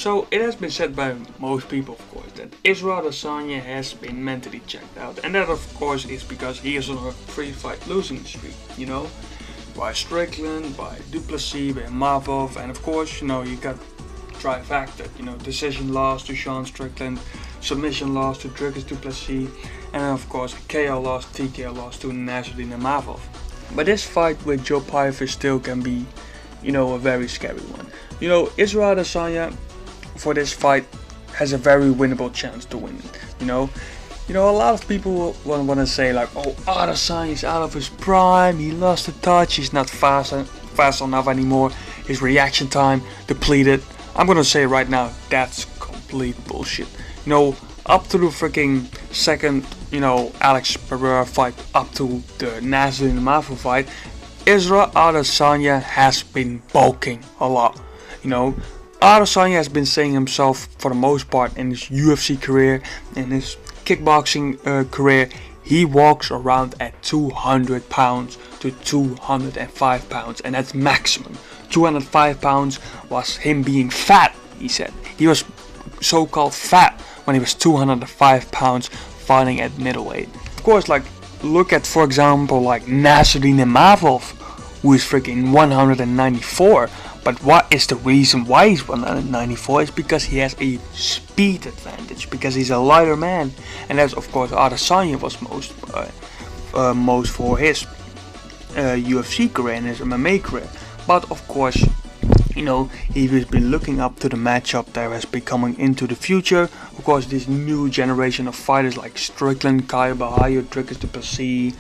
So it has been said by most people, of course, that Israel Adesanya has been mentally checked out, and that of course is because he is on a 3-fight losing streak, by Strickland, by Duplessis, by Mavov, and of course, you got trifecta, decision loss to Sean Strickland, submission loss to Dricus Duplessis, and of course KO loss, TKO loss to Nasruddin Mavov. But this fight with Joe Pyfer still can be, a very scary one. Israel Adesanya for this fight has a very winnable chance to win it. A lot of people want to say like, oh, Adesanya is out of his prime, he lost the touch, he's not fast enough anymore, his reaction time depleted. I'm gonna say right now, that's complete bullshit. Up to the freaking second, Alex Pereira fight, up to the Nasruddin Mavov fight, Israel Adesanya has been bulking a lot. Adesanya has been saying himself for the most part in his UFC career, in his kickboxing career, he walks around at 200 pounds to 205 pounds, and that's maximum. 205 pounds was him being fat, he said. He was so-called fat when he was 205 pounds fighting at middleweight. Of course, look at, for example, Nasruddin Mavov, who is freaking 194. But what is the reason why he's 194? Is because he has a speed advantage, because he's a lighter man, and that's of course Adesanya was most for his UFC career and his MMA career. But of course, he's been looking up to the matchup that has been coming into the future. Of course, this new generation of fighters like Strickland, Kyle Bahia, Dricus Duplessis,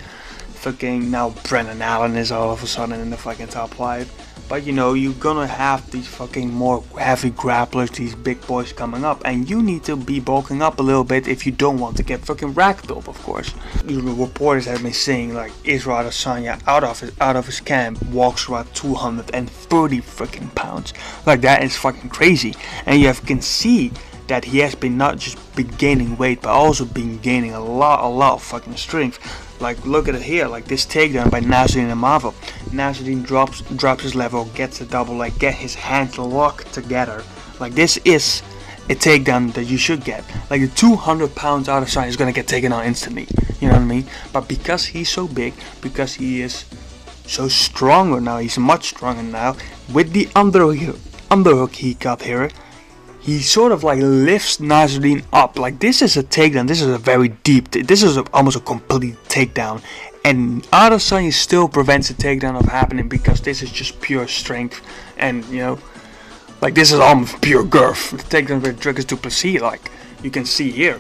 fucking now Brennan Allen is all of a sudden in the fucking top 5. But you're gonna have these fucking more heavy grapplers, these big boys coming up, and you need to be bulking up a little bit if you don't want to get fucking ragdolled, of course. The reporters have been saying Israel Adesanya out of his camp walks around 230 freaking pounds. That is fucking crazy, and you can see that he has been not just been gaining weight, but also been gaining a lot of fucking strength. Look at it here, this takedown by Nasruddin Mavov. Nasruddin drops his level, gets a double leg, get his hands locked together. This is a takedown that you should get. The 200 pounds Adesanya is gonna get taken out instantly. You know what I mean? But because he's so big, because he is so stronger now, he's much stronger now. With the underhook he got here, he sort of lifts Nasruddin up. This is a takedown. This is a very deep. This is almost a complete takedown, and Adesanya still prevents the takedown of happening because this is just pure strength, and this is almost pure girth. The takedown with Dricus Duplessis, you can see here,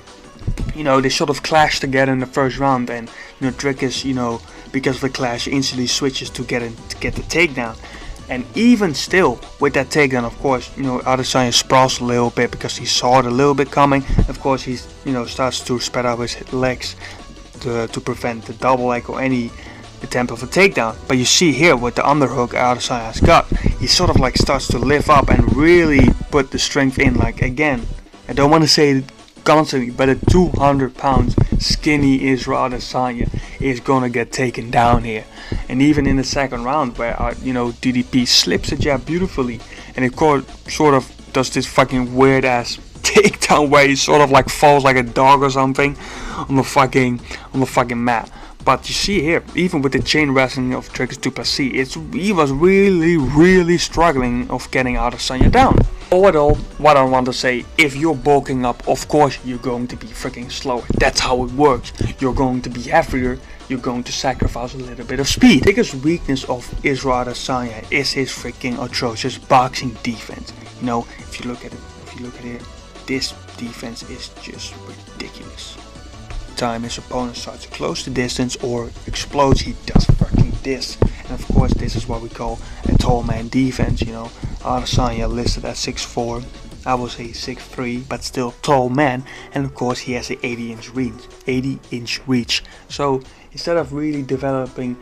they sort of clash together in the first round, and Dricus, because of the clash, instantly switches to get the takedown. And even still, with that takedown, of course, Adesanya sprawls a little bit because he saw it a little bit coming. Of course, he starts to spread out his legs to prevent the double leg or any attempt of a takedown. But you see here with the underhook Adesanya has got, he sort of starts to lift up and really put the strength in. Again, I don't want to say it constantly, but a 200 pounds skinny Israel Adesanya is gonna get taken down here. And even in the second round, where DDP slips a jab beautifully, and it sort of does this fucking weird ass takedown where he sort of falls like a dog or something on the fucking mat. But you see here, even with the chain wrestling of Dricus Duplessis, he was really struggling of getting Adesanya down. All in all, what I want to say, if you're bulking up, of course you're going to be freaking slower. That's how it works. You're going to be heavier, you're going to sacrifice a little bit of speed. The biggest weakness of Israel Adesanya is his freaking atrocious boxing defense. If you look at it, this defense is just ridiculous. Time his opponent starts to close the distance or explodes, he does fucking this. And of course, this is what we call a tall man defense. Adesanya listed at 6'4", I would say 6'3", but still tall man. And of course, he has an 80-inch reach. So instead of really developing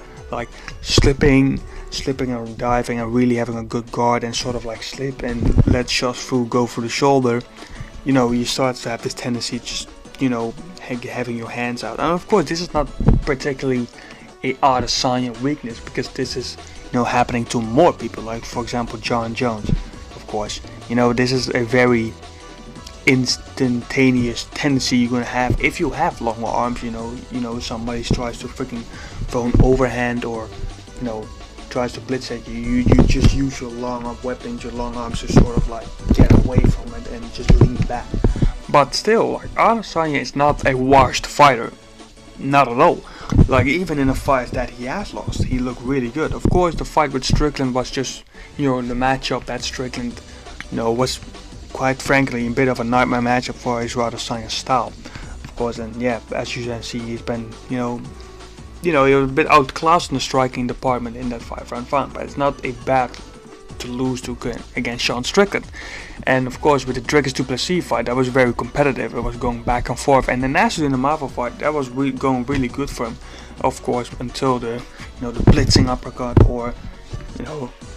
slipping and diving and really having a good guard and sort of slip and let shots go through the shoulder, you start to have this tendency just having your hands out. And of course, this is not particularly a Adesanya weakness, because this is happening to more people, like for example John Jones. Of course, You know, this is a very instantaneous tendency you're gonna have if you have longer arms. You know, somebody tries to freaking throw an overhand, or you know, tries to blitz at you. You just use your long arm weapons, your long arms to sort of like get away from it and just lean back. But still, like, Adesanya is not a washed fighter, not at all. Like, even in the fights that he has lost, he looked really good. Of course, the fight with Strickland was just, you know, the matchup that Strickland, you know, was quite frankly a bit of a nightmare matchup for his Adesanya's style. Of course, and yeah, as you can see, he's been, he was a bit outclassed in the striking department in that 5-round fight, but it's not a bad to lose to against Sean Strickland. And of course, with the Dricus du Plessis fight, that was very competitive. It was going back and forth, and the Nasser in the Marvel fight, that was going really good for him. Of course, until the the blitzing uppercut, or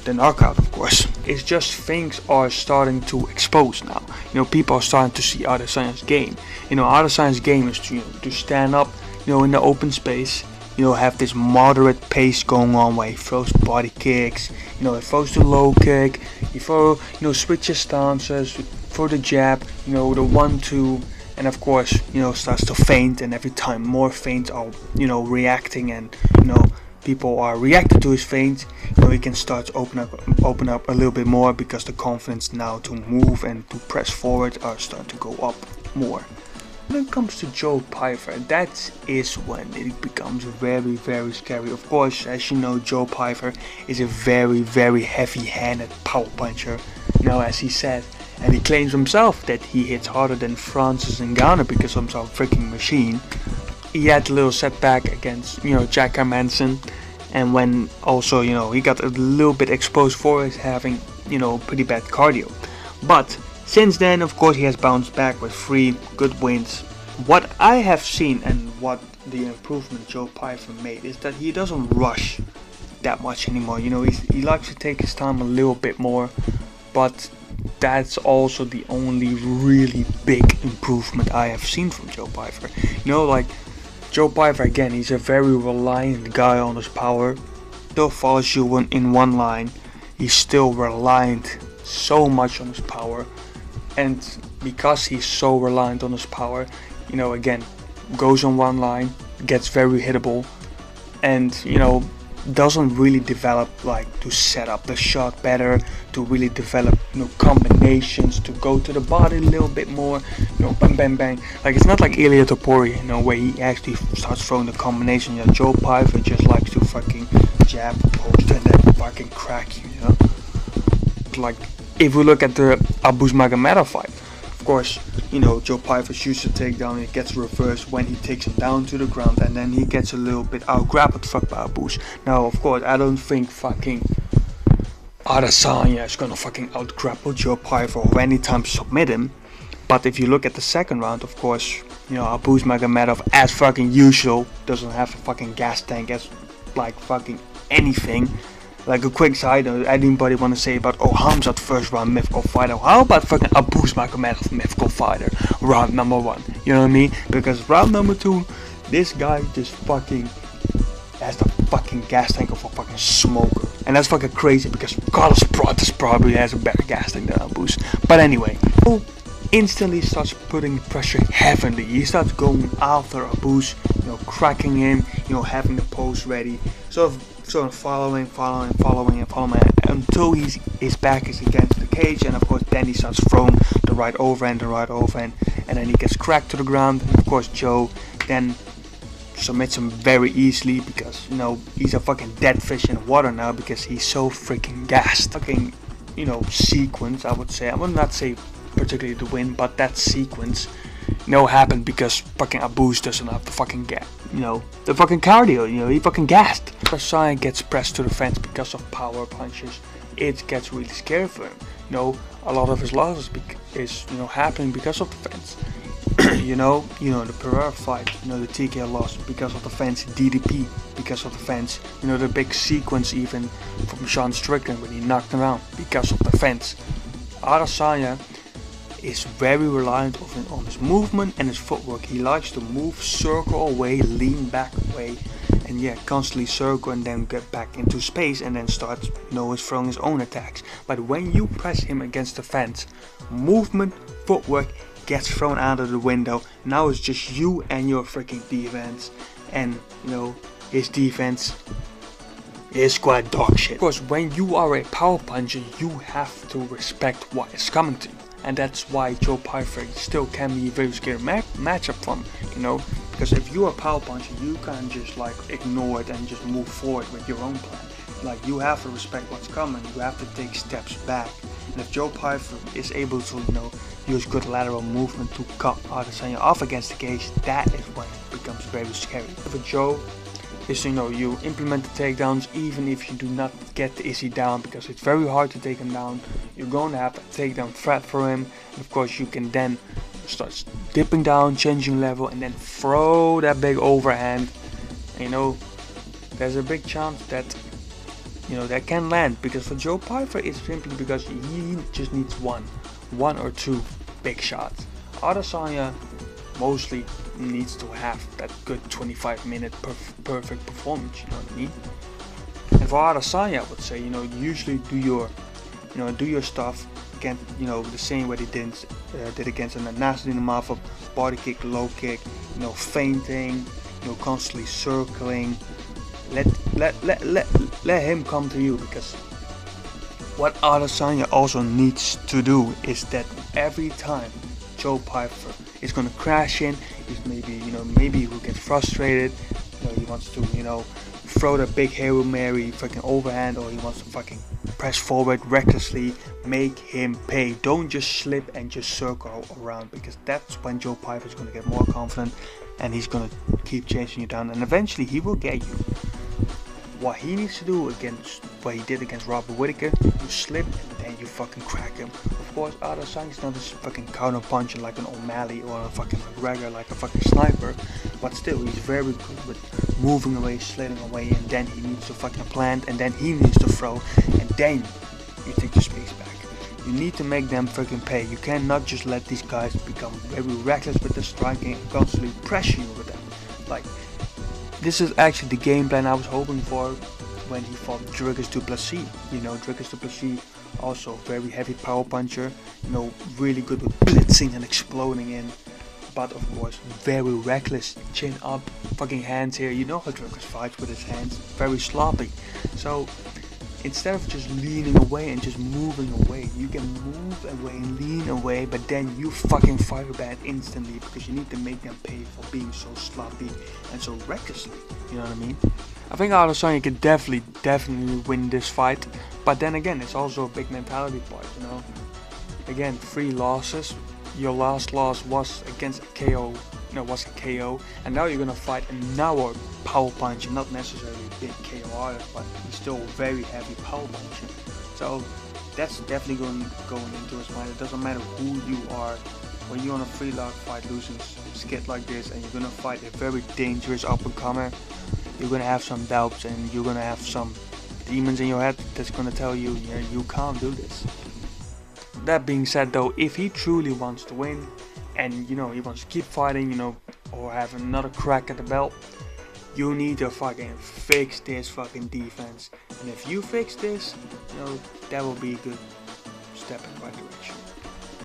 the knockout. Of course, it's just things are starting to expose now. People are starting to see Adesanya's game. Adesanya's game is to stand up, in the open space. Have this moderate pace going on where he throws body kicks, he throws the low kick, he throw, switches stances, throw the jab, the 1-2, and of course, starts to feint, and every time more feints are, reacting, and, people are reacting to his feints, he can start to open up a little bit more, because the confidence now to move and to press forward are starting to go up more. When it comes to Joe Pyfer, that is when it becomes very, very scary. Of course, as you know, Joe Pyfer is a very, very heavy-handed power puncher, as he said, and he claims himself that he hits harder than Francis Ngannou because of some freaking machine. He had a little setback against, Jack Manson, and when also, he got a little bit exposed for his having, pretty bad cardio. But since then, of course, he has bounced back with 3 good wins. What I have seen and what the improvement Joe Pyfer made is that he doesn't rush that much anymore. He likes to take his time a little bit more, but that's also the only really big improvement I have seen from Joe Pyfer. Like Joe Pyfer, again, he's a very reliant guy on his power. Still follows you in one line. He's still reliant so much on his power. And because he's so reliant on his power, again, goes on one line, gets very hittable, and, doesn't really develop to set up the shot better, to really develop, combinations, to go to the body a little bit more, bang, bang, bang. It's not like Ilia Topuria, where he actually starts throwing the combination. Joe Pyfer just likes to fucking jab, post, and then fucking crack you, if we look at the Abus Magomedov fight, of course, Joe Pyfer shoots the takedown, it gets reversed when he takes him down to the ground, and then he gets a little bit out-grappled by Abus. Now, of course, I don't think fucking Adesanya is gonna fucking out-grapple Joe Pyfer or anytime submit him. But if you look at the second round, of course, Abus Magomedov, as fucking usual, doesn't have a fucking gas tank as fucking anything. A quick side note, anybody want to say about Hamzat first round mythical fighter? How about fucking Abus Magomedov mythical fighter round number 1? You know what I mean? Because round number 2, this guy just fucking has the fucking gas tank of a fucking smoker, and that's fucking crazy because Carlos Prates probably has a better gas tank than Abus. But anyway, instantly starts putting pressure heavily. He starts going after Abus, cracking him, having the post ready, sort of following until his back is against the cage, and of course then he starts throwing the right overhand, and then he gets cracked to the ground, and of course Joe then submits him very easily because he's a fucking dead fish in the water now because he's so freaking gassed. Fucking sequence, I would say. I would not say particularly the win, but that sequence happened because fucking Abus doesn't have the fucking the fucking cardio, he fucking gassed. Adesanya gets pressed to the fence because of power punches. It gets really scary for him. A lot of his losses is happening because of the fence. The Pereira fight, the TK loss because of the fence, DDP because of the fence, the big sequence even from Sean Strickland when he knocked him out because of the fence. Adesanya is very reliant on his movement and his footwork. He likes to move, circle away, lean back away, and can constantly circle and then get back into space and then start throwing his own attacks. But when you press him against the fence, movement, footwork gets thrown out of the window. Now it's just you and your freaking defense, and his defense is quite dog shit. Of course, when you are a power puncher, you have to respect what is coming to you, and that's why Joe Pyfer still can be a very scary matchup from, because if you are a power puncher, you can't just like ignore it and just move forward with your own plan. Like, you have to respect what's coming. You have to take steps back. And if Joe Pyfer is able to, use good lateral movement to cut Adesanya off against the cage, that is when it becomes very scary. For Joe, is you implement the takedowns even if you do not get the Izzy down, because it's very hard to take him down. You're going to have a takedown threat for him, and of course you can then start dipping down, changing level, and then throw that big overhand. There's a big chance that that can land, because for Joe Pyfer it's simply because he just needs one or two big shots. Adesanya mostly needs to have that good 25-minute perfect performance, you know what I mean? And for Adesanya, I would say, you usually do your stuff again, the same way they did against an Nasty Namath, body kick, low kick, feinting, constantly circling. Let him come to you, because what Adesanya also needs to do is that every time Joe Pyfer is gonna crash in, he's maybe he will get frustrated, he wants to throw the big Hail Mary fucking overhand, or he wants to fucking press forward recklessly. Make him pay. Don't just slip and just circle around, because that's when Joe Pyfer is gonna get more confident and he's gonna keep chasing you down, and eventually he will get you. What he needs to do against what he did against Robert Whittaker, you slip and then you fucking crack him. Of course, Adesanya's not just fucking counter punching like an O'Malley or a fucking McGregor, like a fucking sniper, but still he's very good with moving away, sliding away, and then he needs to fucking plant, and then he needs to throw, and then you take your space back. You need to make them freaking pay. You cannot just let these guys become very reckless with the striking and constantly pressure you with them. Like, this is actually the game plan I was hoping for when he fought Dricus du Plessis. Dricus du Plessis, also very heavy power puncher, really good with blitzing and exploding in, but of course very reckless, chin up, fucking hands here. You know how Dricus fights with his hands, very sloppy. So instead of just leaning away and just moving away, you can move away, lean away, but then you fucking fire back instantly, because you need to make them pay for being so sloppy and so recklessly. You know what I mean? I think Adesanya can definitely win this fight, but then again, it's also a big mentality part. Again, 3 losses. Your last loss was against a KO. Was a KO, and now you're gonna fight another power puncher, not necessarily a big KO artist, but he's still a very heavy power puncher. So that's definitely going into his mind. It doesn't matter who you are. When you're on a 3-lock fight losing skid like this, and you're gonna fight a very dangerous up-and-comer, you're gonna have some doubts and you're gonna have some demons in your head that's gonna tell you, you can't do this. That being said, though, if he truly wants to win, and he wants to keep fighting, or have another crack at the belt, you need to fucking fix this fucking defense. And if you fix this, that will be a good step in the right direction.